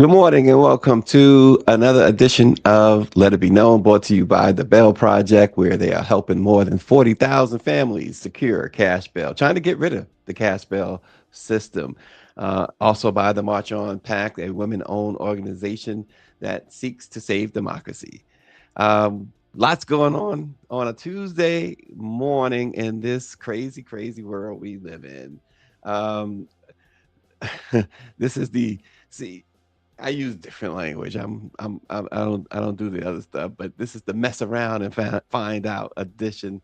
Good morning and welcome to another edition of Let It Be Known, brought to you by the Bell Project, where they are helping more than 40,000 families secure cash bail, trying to get rid of the cash bail system. Also by the March On PAC, a women-owned organization that seeks to save democracy. Lots going on a Tuesday morning in this crazy, crazy world we live in. Um, this is the see I use different language. I don't do the other stuff, but this is the mess around and find out edition.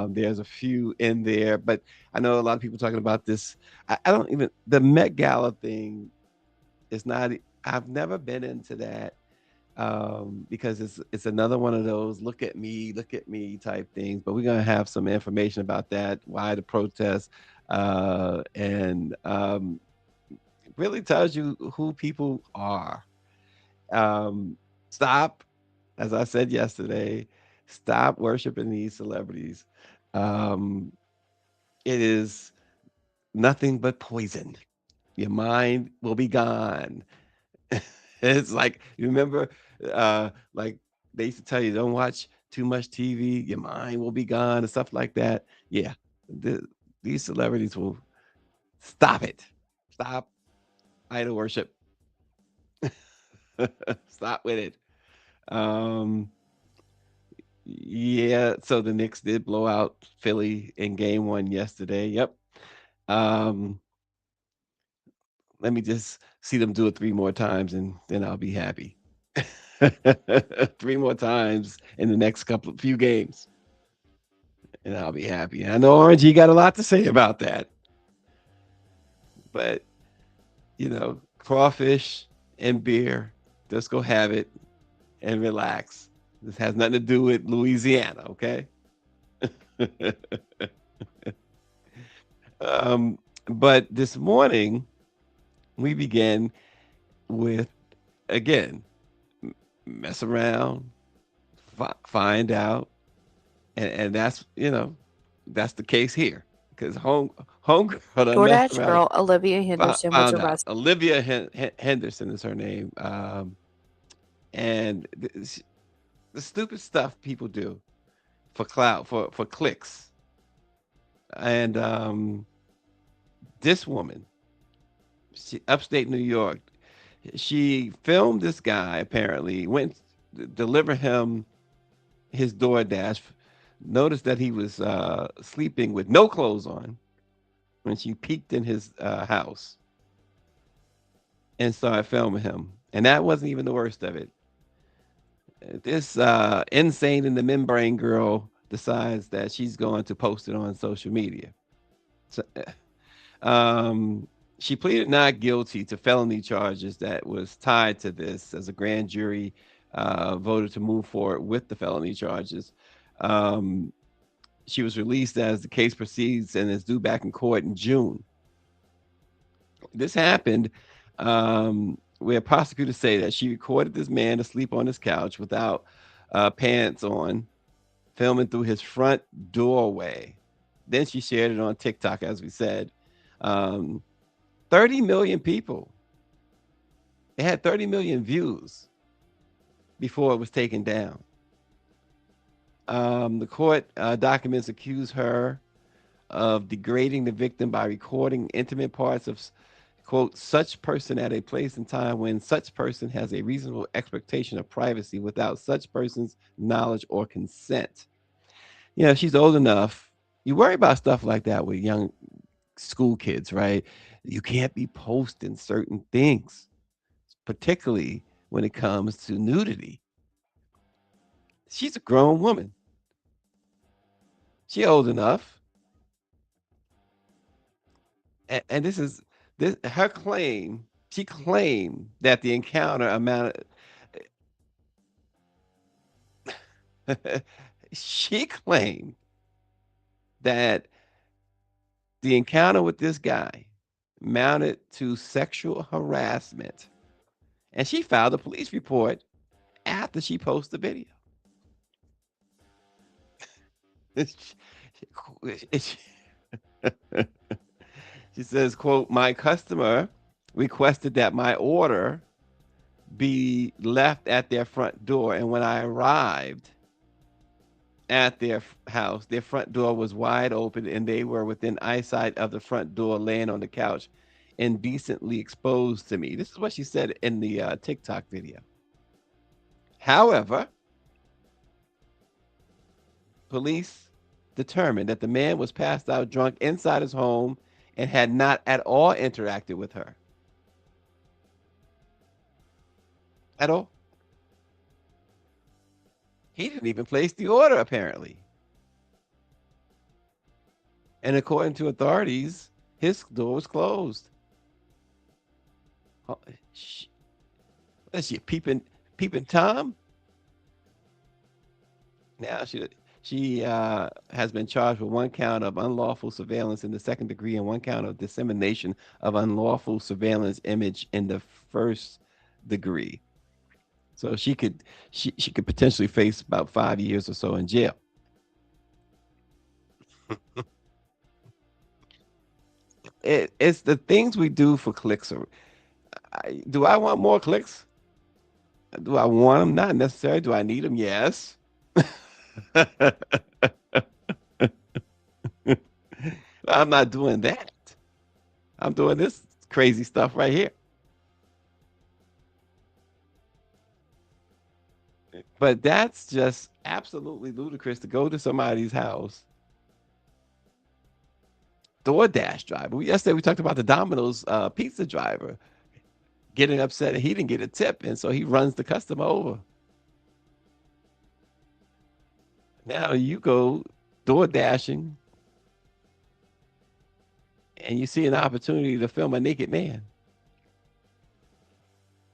There's a few in there, but I know a lot of people talking about this. I don't even the Met Gala thing is not. I've never been into that because it's another one of those look at me type things. But we're gonna have some information about that. Why the protest? And really tells you who people are. Um, Stop, as I said yesterday, stop worshiping these celebrities. Um, it is nothing but poison. Your mind will be gone. It's like you remember, like they used to tell you, don't watch too much TV. Your mind will be gone and stuff like that. Yeah, the, these celebrities will stop it. Stop idol worship. Stop with it. Um, yeah, so the Knicks did blow out Philly in game one yesterday. Yep. Um, Let me just see them do it three more times and then I'll be happy. Three more times in the next few games and I'll be happy. And I know RNG got a lot to say about that, but crawfish and beer, just go have it and relax. This has nothing to do with Louisiana, okay? um, but this morning we began with again mess around, find out, and that's the case here because homegirl done messed DoorDash around, girl Olivia Henderson was found out. arrested. Olivia Henderson is her name, and the stupid stuff people do for clout for clicks, and this woman, upstate New York, she filmed this guy apparently went to deliver him his DoorDash, noticed that he was sleeping with no clothes on when she peeked in his house and started filming him. And that wasn't even the worst of it. This insane in the membrane girl decides that she's going to post it on social media. So, she pleaded not guilty to felony charges that was tied to this as a grand jury voted to move forward with the felony charges. Um, she was released as the case proceeds and is due back in court in June. This happened where prosecutors say that she recorded this man asleep on his couch without pants on, filming through his front doorway. Then she shared it on TikTok, as we said. Um, 30 million people. It had 30 million views before it was taken down. The court documents accuse her of degrading the victim by recording intimate parts of, quote, such person at a place and time when such person has a reasonable expectation of privacy without such person's knowledge or consent. She's old enough. You worry about stuff like that with young school kids, right? You can't be posting certain things, particularly when it comes to nudity. She's a grown woman. She old enough. And this is this her claim. She claimed that the encounter amounted she claimed that the encounter with this guy amounted to sexual harassment. And she filed a police report after she posted the video. She says, quote, my customer requested that my order be left at their front door. And when I arrived at their house, their front door was wide open and they were within eyesight of the front door, laying on the couch, indecently exposed to me. This is what she said in the TikTok video. However, police determined that the man was passed out drunk inside his home and had not at all interacted with her at all. He didn't even place the order, apparently. And according to authorities, his door was closed. Oh, sh- what is she peeping Tom? Now she has been charged with one count of unlawful surveillance in the second degree and one count of dissemination of unlawful surveillance image in the first degree. So she could potentially face about 5 years or so in jail. It's the things we do for clicks. Do I want more clicks? Do I want them? Not necessarily. Do I need them? Yes. I'm not doing that. I'm doing this crazy stuff right here. But that's just absolutely ludicrous to go to somebody's house. DoorDash driver. Yesterday we talked about the Domino's pizza driver getting upset and he didn't get a tip, and so he runs the customer over. Now you go door dashing and you see an opportunity to film a naked man,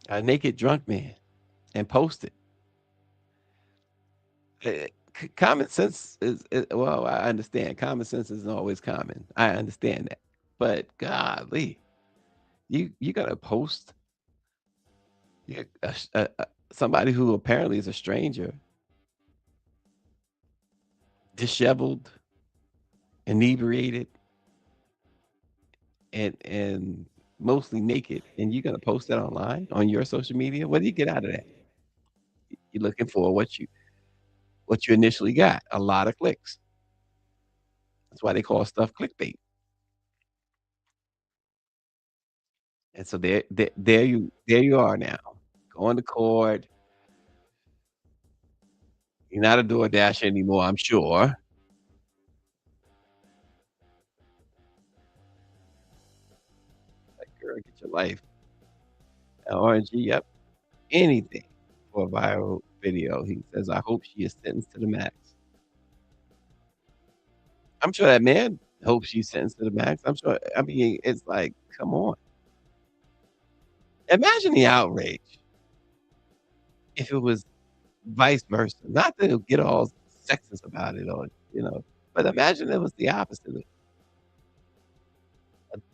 a naked drunk man, and post it. Common sense is well, I understand. Common sense isn't always common. I understand that. But golly, you gotta post somebody who apparently is a stranger, disheveled, inebriated, and mostly naked, and you're gonna post that online on your social media? What do you get out of that? You're looking for what you initially got, a lot of clicks. That's why they call stuff clickbait. And so there you are now, going to court. You're not a DoorDash anymore, I'm sure. Like, girl, get your life. RNG, yep, anything for a viral video. He says, "I hope she is sentenced to the max." I'm sure that man hopes she's sentenced to the max. I'm sure. I mean, it's like, come on. Imagine the outrage if it was vice versa. Not to get all sexist about it or, but imagine it was the opposite.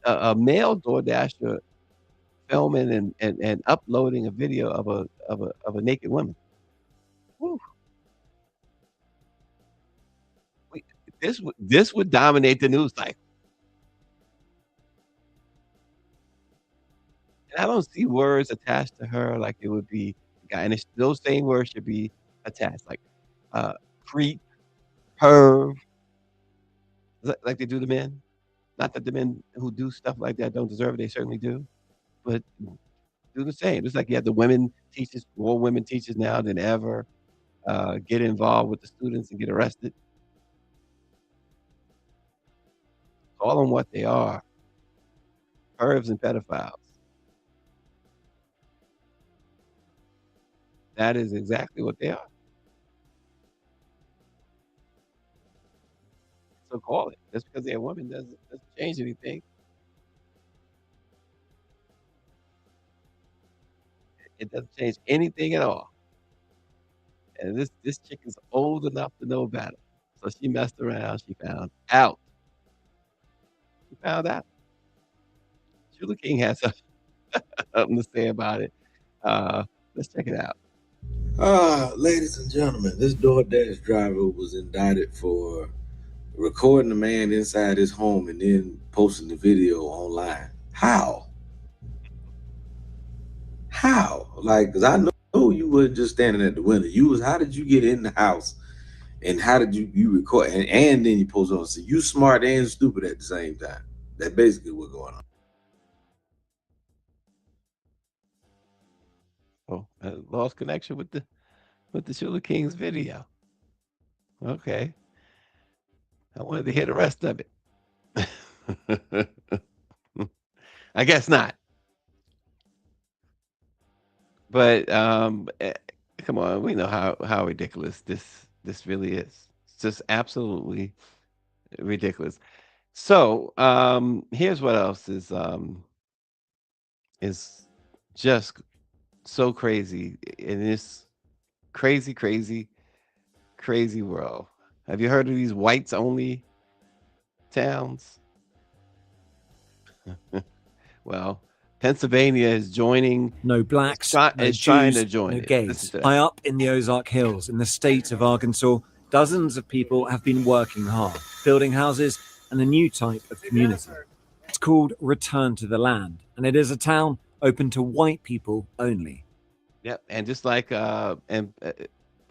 A male DoorDasher filming and uploading a video of a naked woman. Whew, we this would dominate the news cycle. And I don't see words attached to her like it would be a guy, and those same words should be attached, like, uh, creep, perv, like they do to men. Not that the men who do stuff like that don't deserve it, they certainly do, but do the same. Just like you have the women teachers, more women teachers now than ever, get involved with the students and get arrested. Call them what they are, pervs and pedophiles. That is exactly what they are. So call it. Just because they're a woman doesn't change anything. It doesn't change anything at all. And this chick is old enough to know better. So she messed around. She found out. She found out. Julie King has something to say about it. Let's check it out. Ladies and gentlemen, this DoorDash driver was indicted for recording the man inside his home and then posting the video online. How? How? Like, cause I know you wasn't just standing at the window. You was, how did you get in the house, and how did you record, and then you post on? So you smart and stupid at the same time. That basically what's going on. Oh, I lost connection with the Sugar Kings video. Okay, I wanted to hear the rest of it. I guess not. But come on, we know how ridiculous this really is. It's just absolutely ridiculous. So here's what else is just so crazy in this crazy, crazy, crazy world. Have you heard of these whites only towns? Well, Pennsylvania is joining. No blacks, no Is trying to Jews, join no it. Listen gays. to that. High up in the Ozark Hills, in the state of Arkansas, dozens of people have been working hard, building houses and a new type of community. It's called Return to the Land, and it is a town open to white people only. Yep, and just like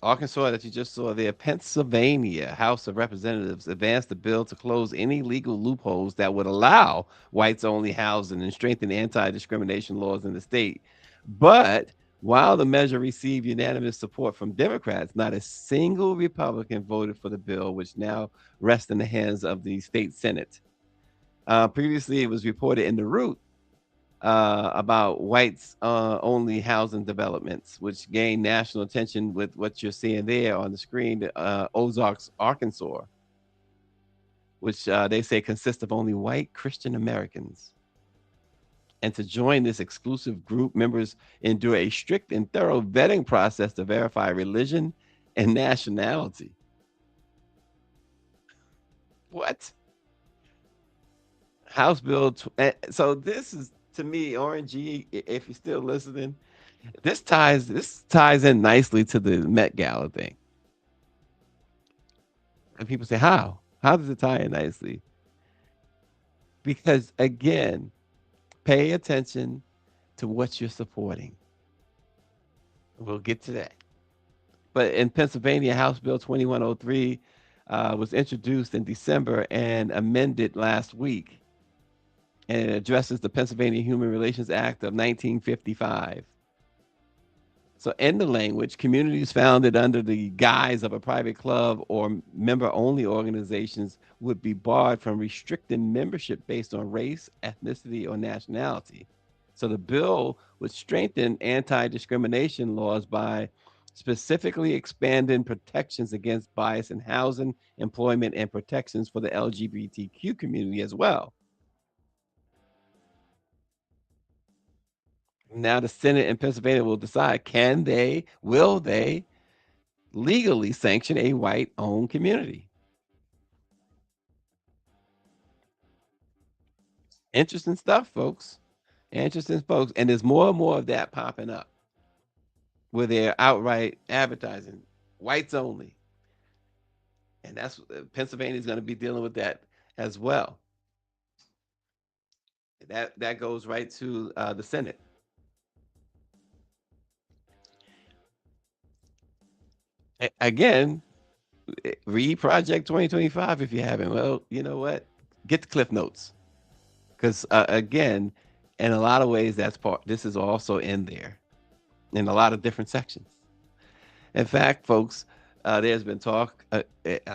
Arkansas that you just saw there, Pennsylvania House of Representatives advanced a bill to close any legal loopholes that would allow whites only housing and strengthen anti discrimination laws in the state. But while the measure received unanimous support from Democrats, not a single Republican voted for the bill, which now rests in the hands of the state Senate. Previously, it was reported in the Root about whites only housing developments, which gained national attention with what you're seeing there on the screen, Ozarks, Arkansas, which they say consists of only white Christian Americans. And to join this exclusive group, members endure a strict and thorough vetting process to verify religion and nationality. What? House Bill. So this is to me, Orangey, if you're still listening, this ties in nicely to the Met Gala thing. And people say, how? How does it tie in nicely? Because again, pay attention to what you're supporting. We'll get to that. But in Pennsylvania, House Bill 2103 was introduced in December and amended last week. And it addresses the Pennsylvania Human Relations Act of 1955. So, in the language, communities founded under the guise of a private club or member only organizations would be barred from restricting membership based on race, ethnicity, or nationality. So, the bill would strengthen anti discrimination laws by specifically expanding protections against bias in housing, employment, and protections for the LGBTQ community as well. Now, the Senate in Pennsylvania will decide will they legally sanction a white owned community. Interesting stuff, folks. Interesting folks. And there's more and more of that popping up where they're outright advertising whites only. And that's Pennsylvania is going to be dealing with that as well. That goes right to the Senate. Again, read Project 2025 if you haven't. Well, you know what? Get the Cliff Notes because again, in a lot of ways, this is also in there in a lot of different sections. In fact, folks, there's been talk,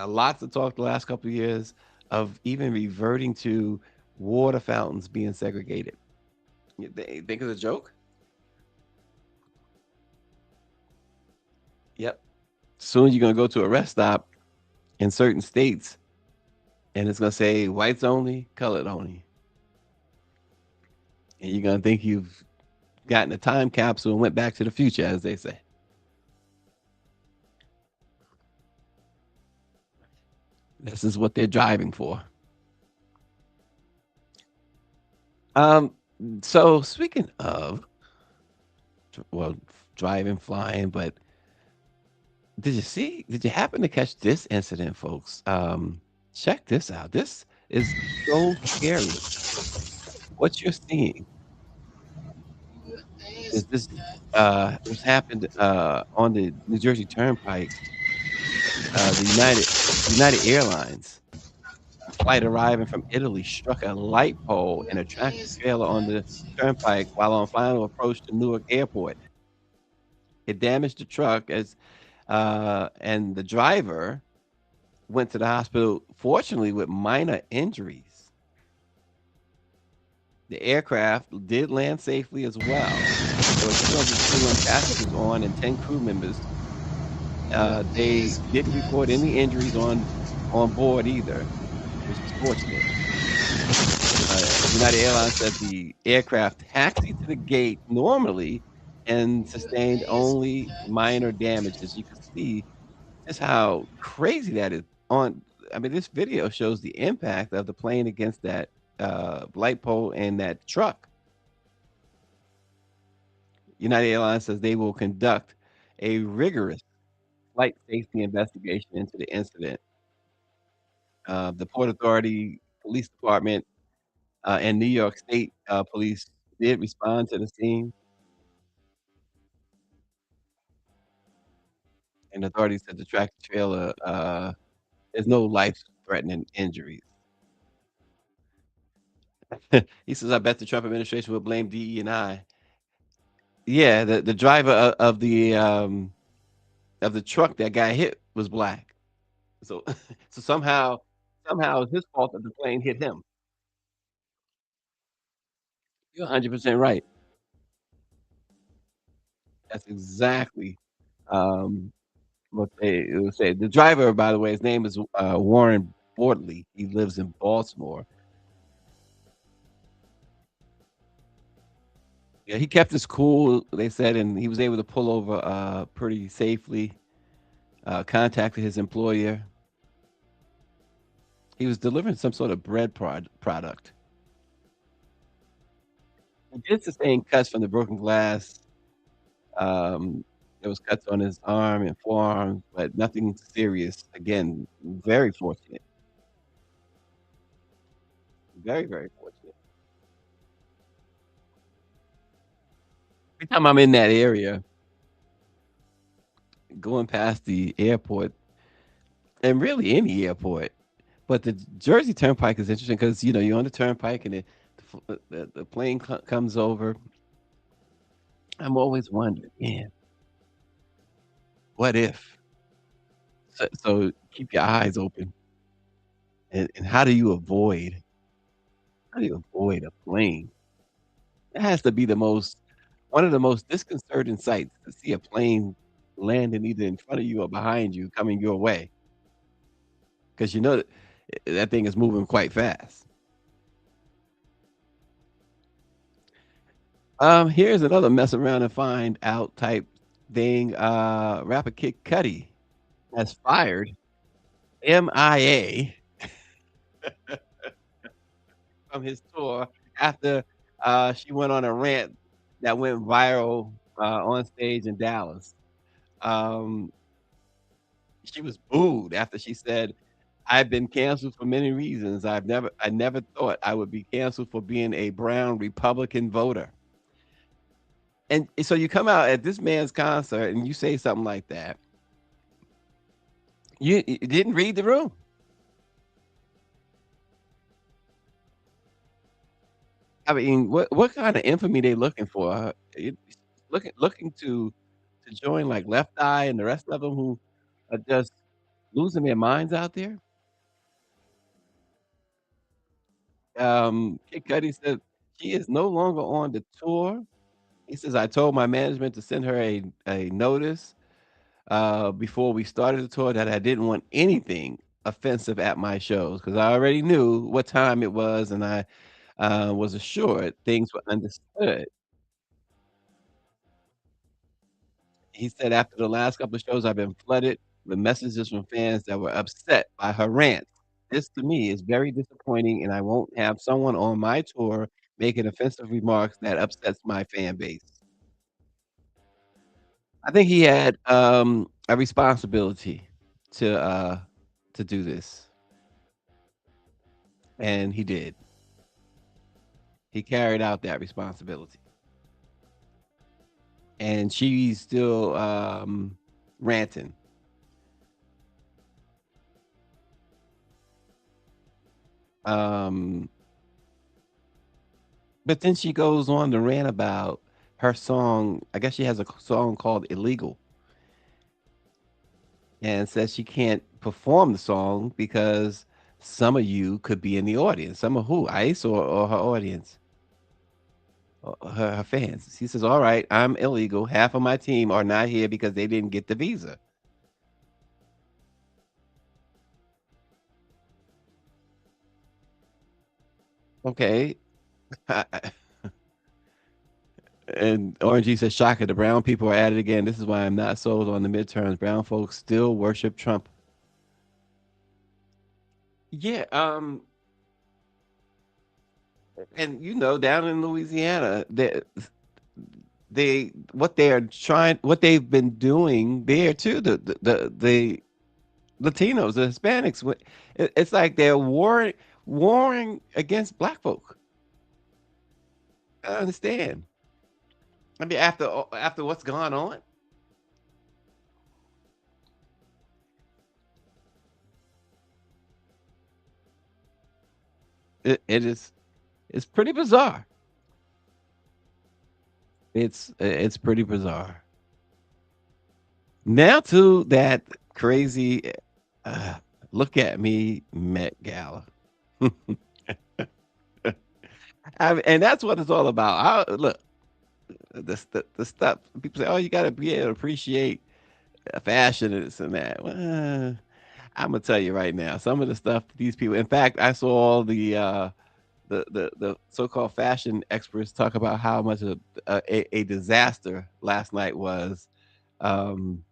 lots of talk the last couple of years of even reverting to water fountains being segregated. They think it's a joke? Yep. Soon you're gonna go to a rest stop in certain states, and it's gonna say whites only, colored only, and you're gonna think you've gotten a time capsule and went back to the future, as they say. This is what they're driving for. Um, so speaking of, well, driving, flying, but did you happen to catch this incident, folks? Check this out. This is so scary. What you're seeing. is this was happened on the New Jersey Turnpike, the United Airlines. A flight arriving from Italy struck a light pole and a tractor trailer on the turnpike while on final approach to Newark Airport. It damaged the truck and the driver went to the hospital, fortunately, with minor injuries. The aircraft did land safely as well. There were 221 passengers on and 10 crew members. They didn't report any injuries on board either, which is fortunate. United Airlines said the aircraft taxied to the gate normally and sustained only minor damages. You can see just how crazy that is. I mean, this video shows the impact of the plane against that light pole and that truck. United Airlines says they will conduct a rigorous flight safety investigation into the incident. The Port Authority Police Department and New York State Police did respond to the scene, and authorities said the tractor trailer there's no life-threatening injuries. He says, "I bet the Trump administration will blame DE&I." Yeah, the driver of the truck that got hit was black. So so somehow it's his fault that the plane hit him. You're 100% right. That's exactly, um, what they would say. The driver, by the way, his name is, Warren Bortley. He lives in Baltimore. Yeah, he kept his cool, they said, and he was able to pull over, pretty safely, contacted his employer. He was delivering some sort of bread product. He did sustain cuts from the broken glass. There was cuts on his arm and forearm, but nothing serious. Again, very fortunate. Very, very fortunate. Every time I'm in that area, going past the airport, and really any airport, but the Jersey Turnpike is interesting because you're on the turnpike and the plane comes over. I'm always wondering, man, what if? So keep your eyes open. And how do you avoid a plane? That has to be one of the most disconcerting sights to see a plane landing either in front of you or behind you coming your way, because that thing is moving quite fast. Here's another mess around and find out type thing. Rapper Kid Cudi has fired MIA from his tour after she went on a rant that went viral on stage in Dallas. Um, she was booed after she said, "I've been canceled for many reasons. I never thought I would be canceled for being a brown Republican voter." And so you come out at this man's concert and you say something like that. You didn't read the room. I mean, what kind of infamy they looking for? Looking to join like Left Eye and the rest of them who are just losing their minds out there. Kid Cudi said she is no longer on the tour. He says, "I told my management to send her a notice before we started the tour that I didn't want anything offensive at my shows because I already knew what time it was and I was assured things were understood." He said, "After the last couple of shows, I've been flooded with messages from fans that were upset by her rant. This to me is very disappointing, and I won't have someone on my tour making offensive remarks that upsets my fan base." I think he had a responsibility to uh, to do this, and he did. He carried out that responsibility. and she's still ranting. Um, but then she goes on to rant about her song. I guess she has a song called "Illegal," and says she can't perform the song because some of you could be in the audience. Some of who? Ice or her audience? Her fans. She says, "All right, I'm illegal. Half of my team are not here because they didn't get the visa." Okay. And Orange G says, "Shocker, the brown people are at it again. This is why I'm not sold on the midterms. Brown folks still worship Trump." Yeah, and down in Louisiana, they what they are trying, what they've been doing there too. The Latinos, the Hispanics, it's like they're warring against black folk. I understand. I mean, after what's gone on, it's pretty bizarre. It's pretty bizarre. Now to that crazy, uh, look at me Met Gala. And that's what it's all about. Look, the stuff people say, "Oh, you got to be able to appreciate fashion and this and that." Well, I'm gonna tell you right now, some of the stuff these people. In fact, I saw all the so-called fashion experts talk about how much of a disaster last night was. Um,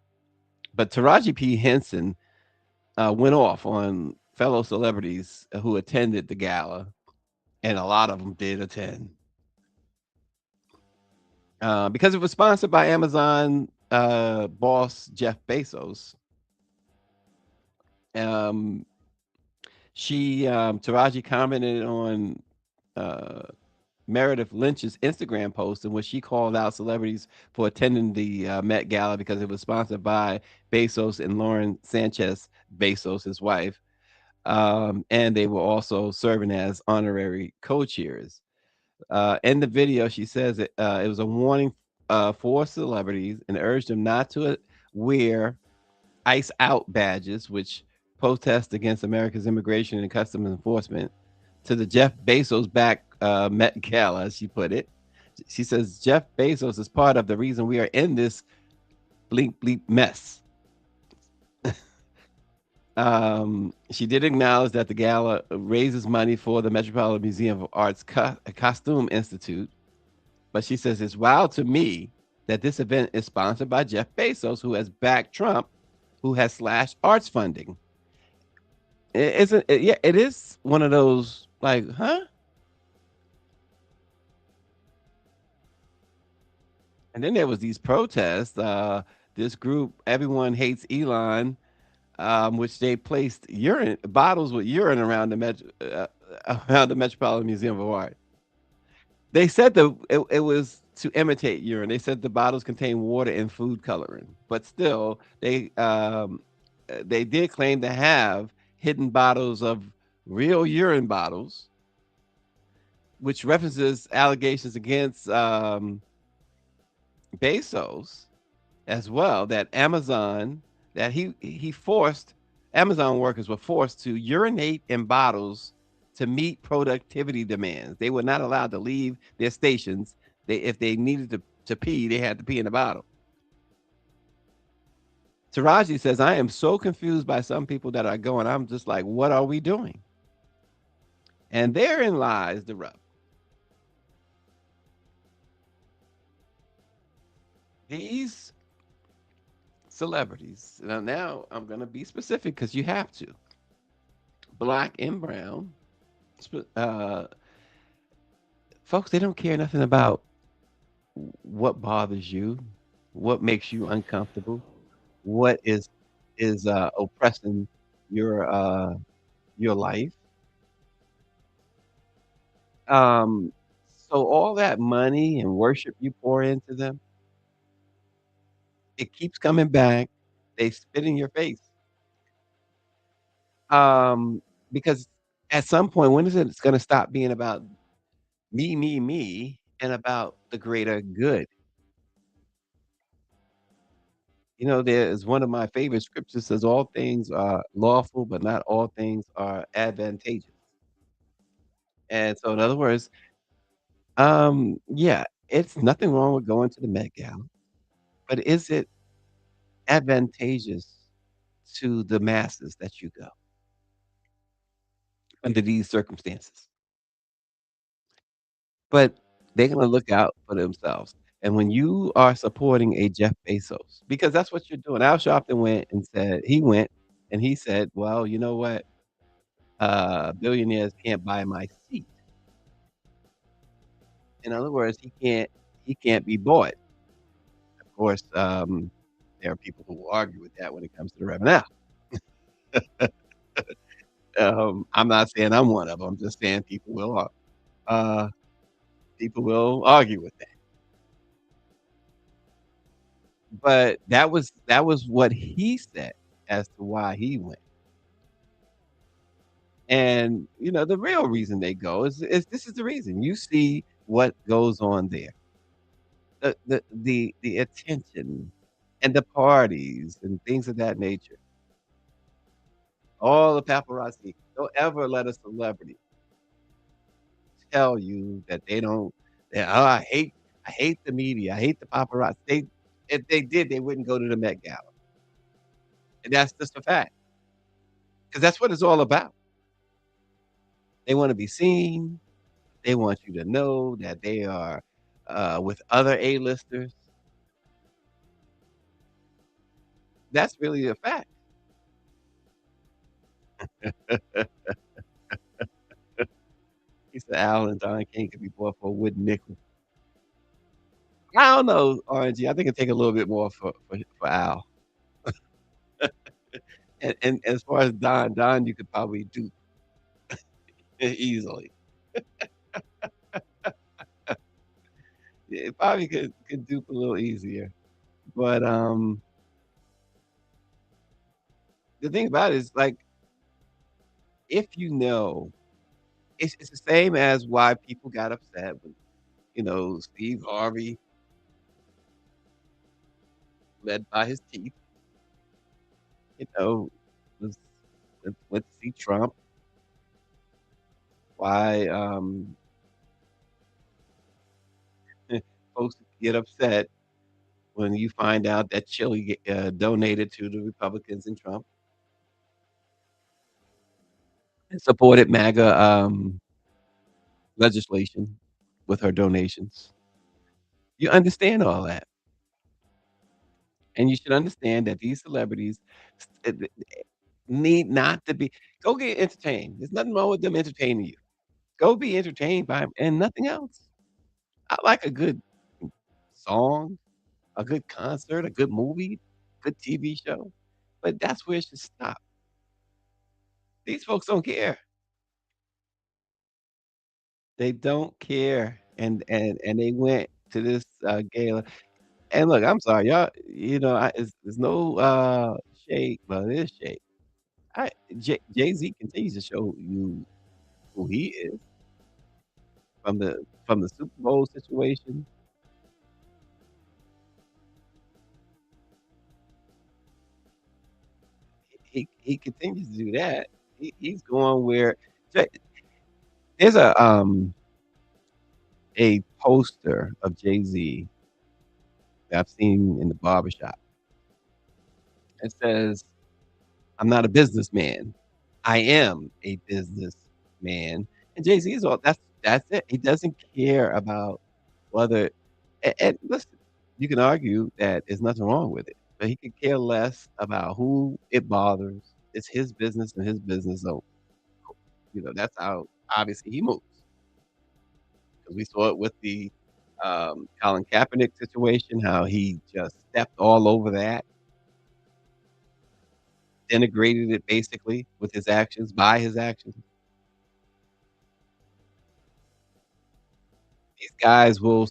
but Taraji P. Henson went off on fellow celebrities who attended the gala, and a lot of them did attend because it was sponsored by Amazon boss Jeff Bezos. Um, Taraji commented on uh, Meredith Lynch's Instagram post in which she called out celebrities for attending the Met Gala because it was sponsored by Bezos and Lauren Sanchez Bezos, his wife. And they were also serving as honorary co-chairs. In the video, she says it was a warning for celebrities and urged them not to wear ice out badges, which protest against America's immigration and customs enforcement, to the Jeff Bezos back Met Gala, as she put it. She says Jeff Bezos is part of the reason we are in this bleep bleep mess. She did acknowledge that the gala raises money for the Metropolitan Museum of Art's Costume Institute, but she says it's wild to me that this event is sponsored by Jeff Bezos, who has backed Trump, who has slashed arts funding. It isn't it, yeah, it is one of those like, huh? And then there was these protests. This group, everyone hates Elon, which they placed urine bottles with urine around around the Metropolitan Museum of Art. They said it was to imitate urine. They said the bottles contain water and food coloring, but still, they did claim to have hidden bottles of real urine bottles, which references allegations against Bezos as well, that he forced Amazon workers were forced to urinate in bottles to meet productivity demands. They were not allowed to leave their stations. If they needed to pee, they had to pee in a bottle. Taraji says, "I am so confused by some people that are going. I'm just like, what are we doing?" And therein lies the rub. These celebrities. Now I'm going to be specific because you have to. Black and brown. Uh, Folks, they don't care nothing about what bothers you, what makes you uncomfortable, what is oppressing your uh, your life. Um, so all that money and worship you pour into them, It keeps coming back. They spit in your face. Because at some point, when is it it's gonna stop being about me, and about the greater good? You know, there is one of my favorite scriptures says, "All things are lawful, but not all things are advantageous." And so, in other words, yeah, it's nothing wrong with going to the Met Gala, but is it advantageous to the masses that you go under these circumstances? But they're gonna look out for themselves. And when you are supporting a Jeff Bezos, because that's what you're doing. Al Sharpton went and said he went and he said, "Well, you know what? Billionaires can't buy my seat." In other words, he can't be bought. Of course, there are people who will argue with that when it comes to the Reverend Al. I'm not saying I'm one of them. I'm just saying uh, people will argue with that. But that was what he said as to why he went. And, the real reason they go is this is the reason. You see what goes on there. The attention and the parties and things of that nature. All the paparazzi. Don't ever let a celebrity tell you that they don't "Oh, I hate the media. I hate the paparazzi." If they did, they wouldn't go to the Met Gala. And that's just a fact, because that's what it's all about. They wanna be seen. They want you to know that they are, with other A-listers. That's really a fact. He said Al and Don King could be bought for a wooden nickel. I don't know, RNG. I think it'd take a little bit more for Al. And as far as Don you could probably do easily. Yeah, it probably could dupe a little easier. But, the thing about it is, like, if you know it's the same as why people got upset when, Steve Harvey, led by his teeth, you know, was went to see Trump, why, folks get upset when you find out that Chile donated to the Republicans and Trump and supported MAGA, legislation with her donations. You understand all that, and you should understand that these celebrities need not to be go get entertained. There's nothing wrong with them entertaining you. Go be entertained by 'em and nothing else. I like a good song, a good concert, a good movie, good TV show, but that's where it should stop. These folks don't care. They don't care, and they went to this, gala and look, I'm sorry, y'all, there's no, shade well, it is shade. I Jay-Z continues to show you who he is from the Super Bowl situation. He continues to do that. He's going where Jay there's a poster of Jay-Z that I've seen in the barbershop. It says, "I'm not a businessman. I am a businessman." And Jay-Z is all that's it. He doesn't care about whether and listen, you can argue that there's nothing wrong with it, but he could care less about who it bothers. It's his business and his business only. That's how obviously he moves. 'Cause we saw it with the, Colin Kaepernick situation, how he just stepped all over that, denigrated it basically with his actions, by his actions. These guys will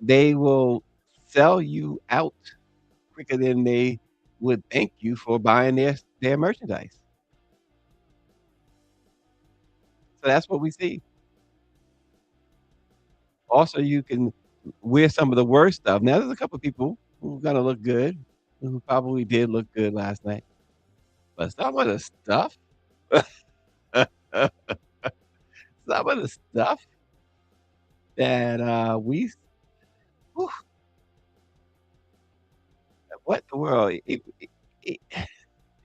they will sell you out. quicker than they would thank you for buying their merchandise. So that's what we see. Also, you can wear some of the worst stuff. Now, there's a couple of people who are gonna look good, who probably did look good last night, but some of the stuff, some of the stuff that we, whew, what the world? E-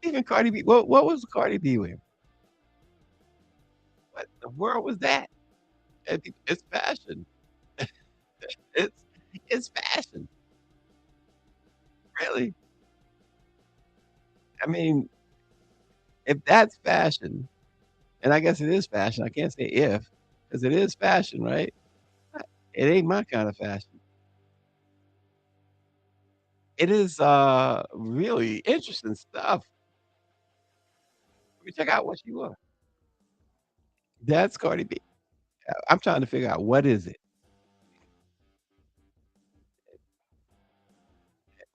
Even Cardi B. What was Cardi B wearing? What the world was that? It's fashion. It's it's fashion. Really. I mean, if that's fashion, and I guess it is fashion. I can't say if, because it is fashion, right? It ain't my kind of fashion. It is really interesting stuff. Let me check out what she wore. That's Cardi B. I'm trying to figure out what is it.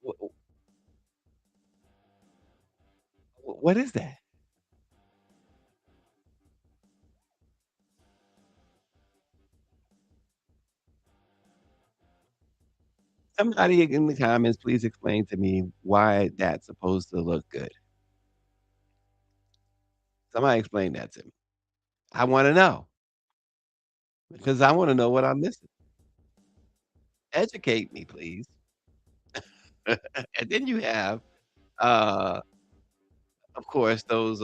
Wh- what is that? Somebody in the comments, please explain to me why that's supposed to look good. Somebody explain that to me. I want to know because I want to know what I'm missing. Educate me, please. And then you have, uh, of course, those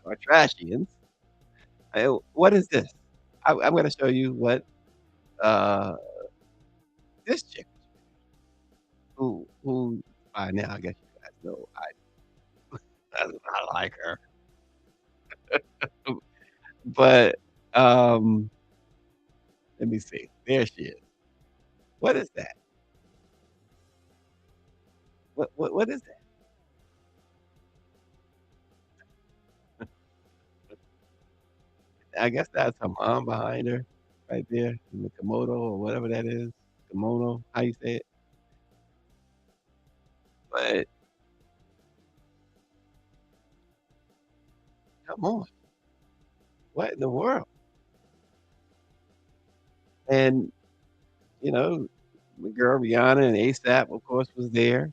Kardashians. What is this? I'm going to show you what uh, this chick, who by now I guess you guys know I like her, but let me see. There she is. What is that? What is that? I guess that's her mom behind her, right there in the komodo or whatever that is. Kimono, how you say it? But come on, what in the world? And you know, the girl Rihanna and ASAP, of course, was there,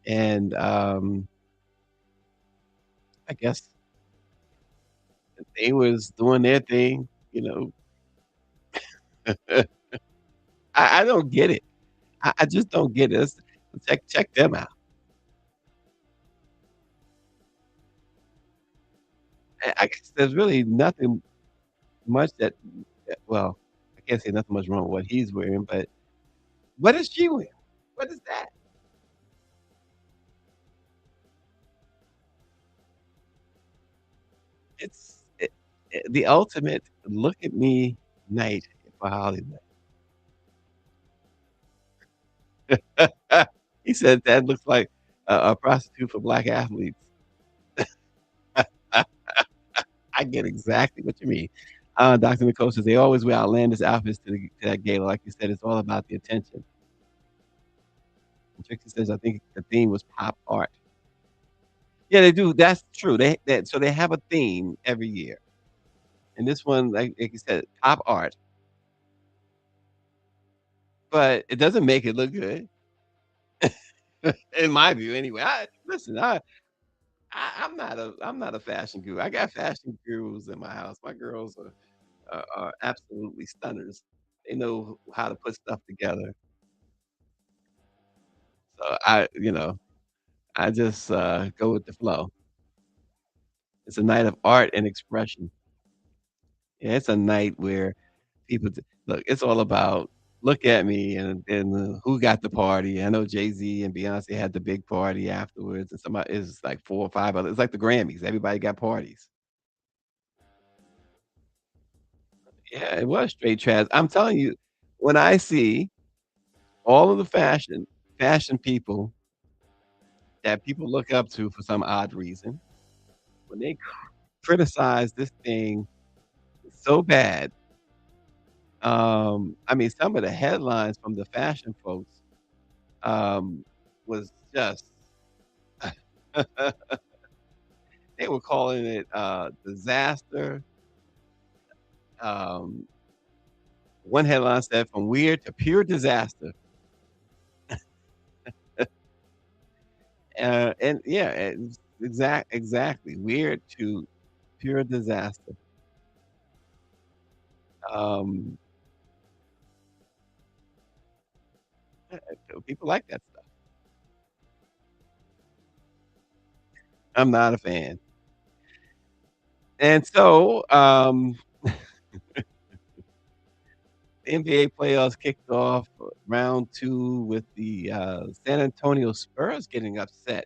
and I guess they was doing their thing. You know, I don't get it. I just don't get it. Check them out. I guess there's really nothing much well, I can't say nothing much wrong with what he's wearing, but what is she wearing? What is that? It's the ultimate look at me night for Hollywood. He said that looks like a prostitute for black athletes. I get exactly what you mean. Dr. Nicole says they always wear outlandish outfits to that gala. Like you said, it's all about the attention. And Trixie says, I think the theme was pop art. Yeah, they do. That's true. So they have a theme every year. And this one, like you said, pop art, but it doesn't make it look good, in my view. Anyway, listen. I'm not a fashion guru. I got fashion gurus in my house. My girls are absolutely stunners. They know how to put stuff together. So I just go with the flow. It's a night of art and expression. Yeah, it's a night where look. It's all about look at me and who got the party. I know Jay Z and Beyonce had the big party afterwards, and somebody is like 4 or 5 others. It's like the Grammys. Everybody got parties. Yeah, it was straight trash. I'm telling you, when I see all of the fashion people that people look up to for some odd reason, when they criticize this thing so bad, I mean, some of the headlines from the fashion folks um, was just they were calling it disaster. Um, one headline said, "From weird to pure disaster," and yeah, exactly weird to pure disaster. Um, People like that stuff. I'm not a fan, and so NBA playoffs kicked off round 2 with the, San Antonio Spurs getting upset,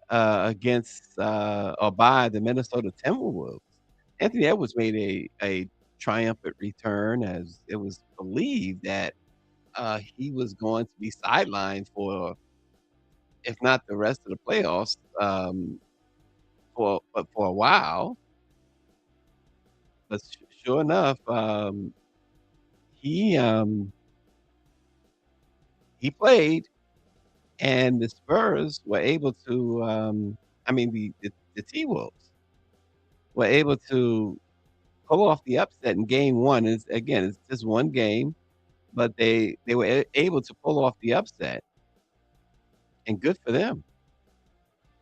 against, or by the Minnesota Timberwolves. Anthony Edwards made a triumphant return as it was believed that, he was going to be sidelined for, if not the rest of the playoffs, for a while. But sure enough, he, um, he played. And the Spurs were able to, I mean, the T-Wolves were able to pull off the upset in game 1. It's just one game, but they were able to pull off the upset, and good for them.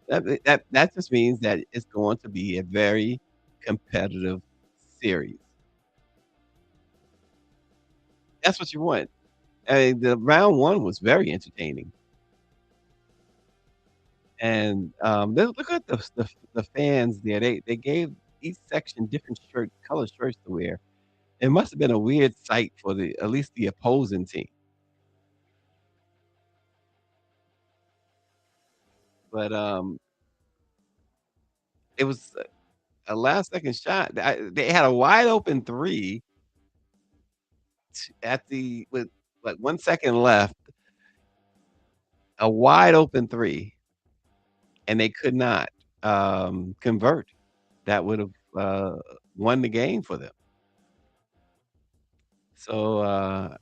That just means that it's going to be a very competitive series. That's what you want. The round 1 was very entertaining. And, look at the fans there. They gave each section different color shirts to wear. It must have been a weird sight for the at least the opposing team. But, it was a last second shot. They had a wide open 3 at the with, like, 1 second left, a wide open 3, and they could not, convert. That would've, won the game for them. So, I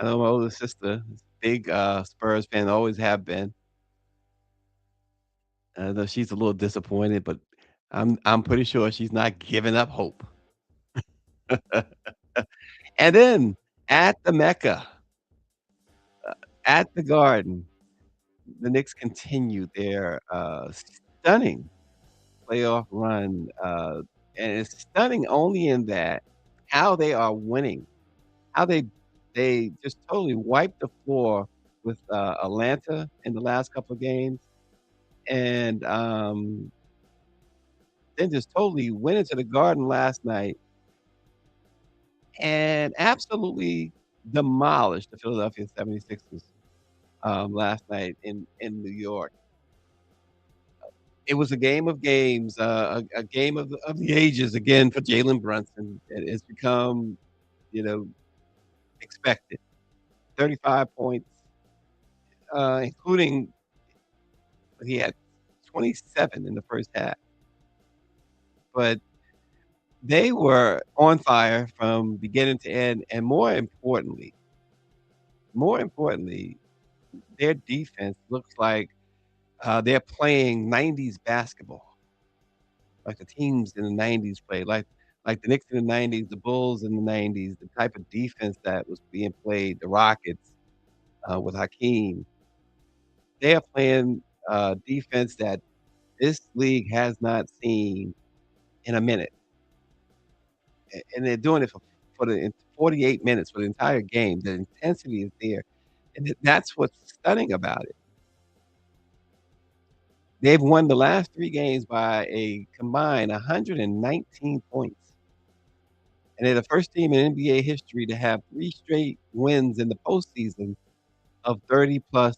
know my older sister is a big, Spurs fan, always have been. Though she's a little disappointed, but I'm pretty sure she's not giving up hope. And then at the Mecca, at the Garden, the Knicks continued their, stunning playoff run, and it's stunning only in that how they are winning, how they just totally wiped the floor with, Atlanta in the last couple of games, and, then just totally went into the Garden last night and absolutely demolished the Philadelphia 76ers, last night in New York. It was a game of games, a game of the ages again for Jalen Brunson. It's become, you know, expected. 35 points, including he had 27 in the first half. But they were on fire from beginning to end, and more importantly, their defense looks like, they're playing '90s basketball, like the teams in the '90s played, like the Knicks in the '90s, the Bulls in the '90s, the type of defense that was being played, the Rockets, with Hakeem. They are playing, defense that this league has not seen in a minute, and they're doing it for the 48 minutes for the entire game. The intensity is there, and that's what's stunning about it. They've won the last 3 games by a combined 119 points, and they're the first team in NBA history to have 3 straight wins in the postseason of 30 plus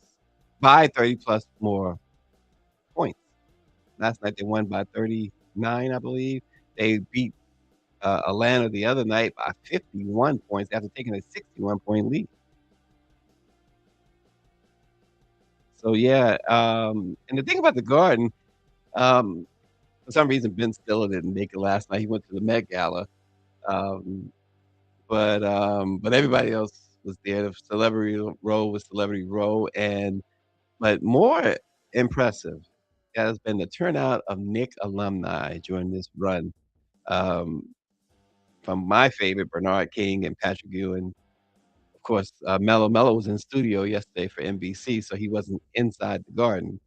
by 30 plus more points. Last night, they won by 39, I believe. They beat, Atlanta the other night by 51 points after taking a 61-point lead. So, yeah, and the thing about the Garden, um, for some reason, Ben Stiller didn't make it last night. He went to the Met Gala. Um, but everybody else was there. The celebrity row was celebrity row, and but more impressive has been the turnout of Nick alumni during this run. Um, from my favorite, Bernard King and Patrick Ewing. Of course, Mello was in studio yesterday for NBC, so he wasn't inside the garden.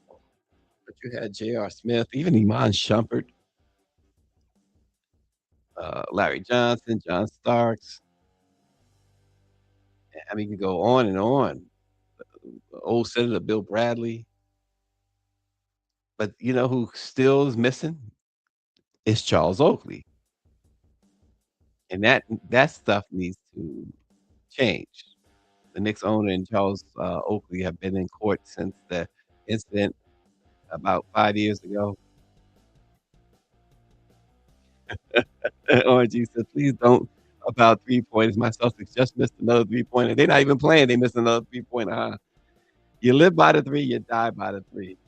But you had J.R. Smith, even Iman Shumpert, Larry Johnson, John Starks. I mean, you can go on and on. Old Senator Bill Bradley. But you know who still is missing? It's Charles Oakley. And that stuff needs to change. The Knicks owner and Charles Oakley have been in court since the incident about 5 years ago. ORG said, please don't about 3 pointers. My Celtics just missed another 3 pointer. They're not even playing. They missed another 3 pointer. Huh? You live by the three, you die by the three.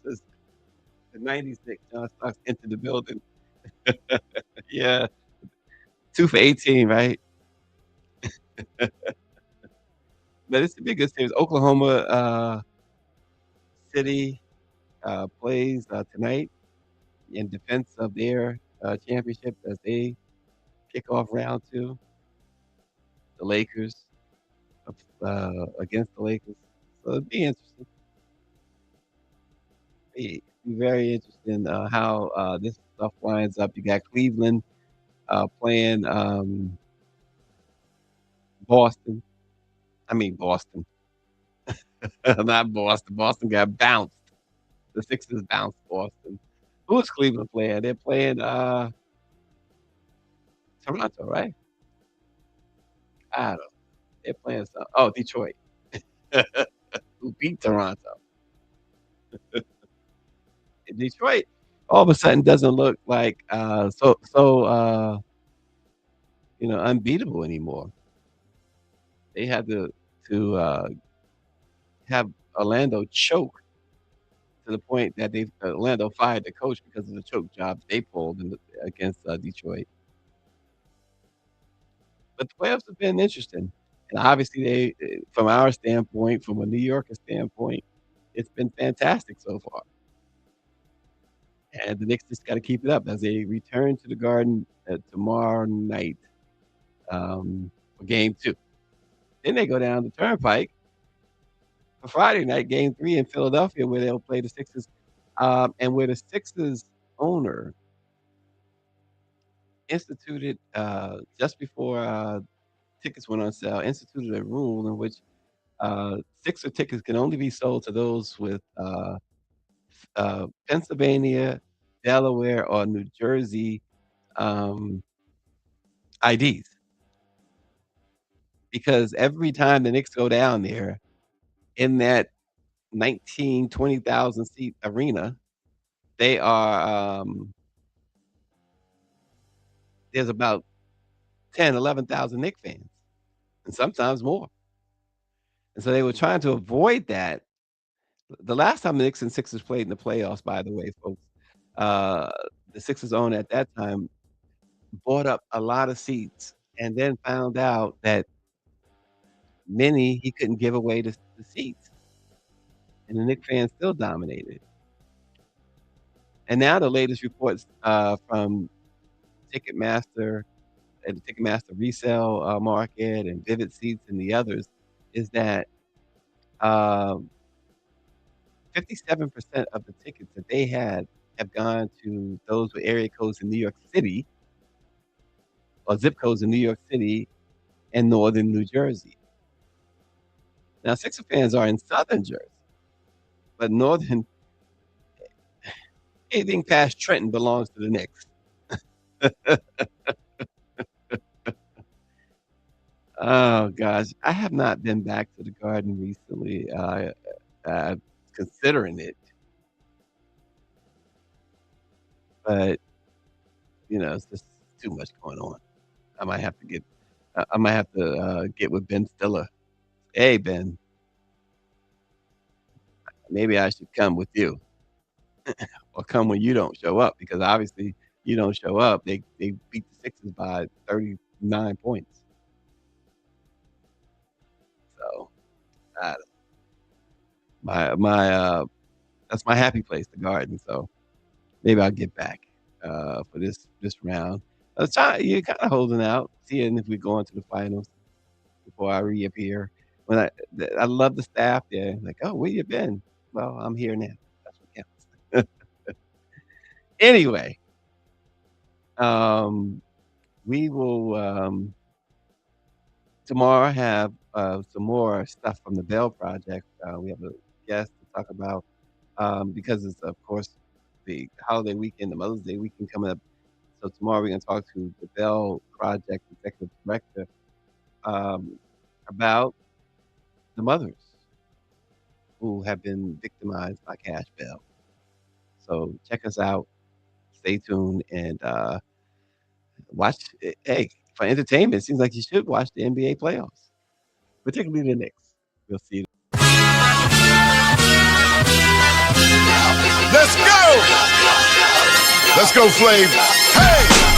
Says the 96, John Starks entered the building. Yeah, 2 for 18, right? But it's the biggest series. Oklahoma City plays tonight in defense of their championship as they kick off round two. The Lakers against the Lakers. So it'd be interesting. Be very interesting how this stuff winds up. You got Cleveland playing Boston. I mean Boston, not Boston. Boston got bounced. The Sixers bounced Boston. Who is Cleveland playing? They're playing Toronto, right? I don't know. They're playing some. Oh, Detroit, who beat Toronto. Detroit all of a sudden doesn't look like unbeatable anymore. They had to have Orlando choke to the point that they Orlando fired the coach because of the choke jobs they pulled against Detroit. But the playoffs have been interesting, and obviously from our standpoint, from a New Yorker standpoint, it's been fantastic so far. And the Knicks just got to keep it up as they return to the Garden tomorrow night for Game 2. Then they go down the Turnpike for Friday night, Game 3 in Philadelphia, where they'll play the Sixers, and where the Sixers owner instituted just before tickets went on sale, instituted a rule in which Sixer tickets can only be sold to those with Pennsylvania, Delaware, or New Jersey IDs. Because every time the Knicks go down there in that 20,000 seat arena, they are there's about 10, 11,000 Knicks fans, and sometimes more. And so they were trying to avoid that. The last time the Knicks and Sixers played in the playoffs, by the way, folks, uh, the Sixers owner at that time bought up a lot of seats and then found out that many he couldn't give away the seats, and the Knicks fans still dominated. And now the latest reports from Ticketmaster and the Ticketmaster resale market and Vivid Seats and the others is that um, 57% of the tickets that they had have gone to those with area codes in New York City or zip codes in New York City and northern New Jersey. Now, Sixer fans are in southern Jersey, but northern, anything past Trenton belongs to the Knicks. Oh gosh, I have not been back to the Garden recently. Uh, considering it, but it's just too much going on. I might have to get. I might have to get with Ben Stiller. Hey Ben, maybe I should come with you, or come when you don't show up because obviously you don't show up, they beat the Sixers by 39 points. So uh, my that's my happy place, the Garden. So maybe I'll get back for this round. I was trying, you're kind of holding out, seeing if we go into the finals before I reappear. When I love the staff there, like, oh, where you been? Well, I'm here now. That's what counts. Anyway, um, we will tomorrow have some more stuff from the Bell Project. We have a guest to talk about because it's of course the holiday weekend, the Mother's Day weekend coming up. So tomorrow we're going to talk to the Bell Project executive director um, about the mothers who have been victimized by cash bail. So check us out. Stay tuned and watch. Hey, for entertainment, it seems like you should watch the NBA playoffs, particularly the Knicks. We'll see you. Let's go! Let's go, Flav. Hey!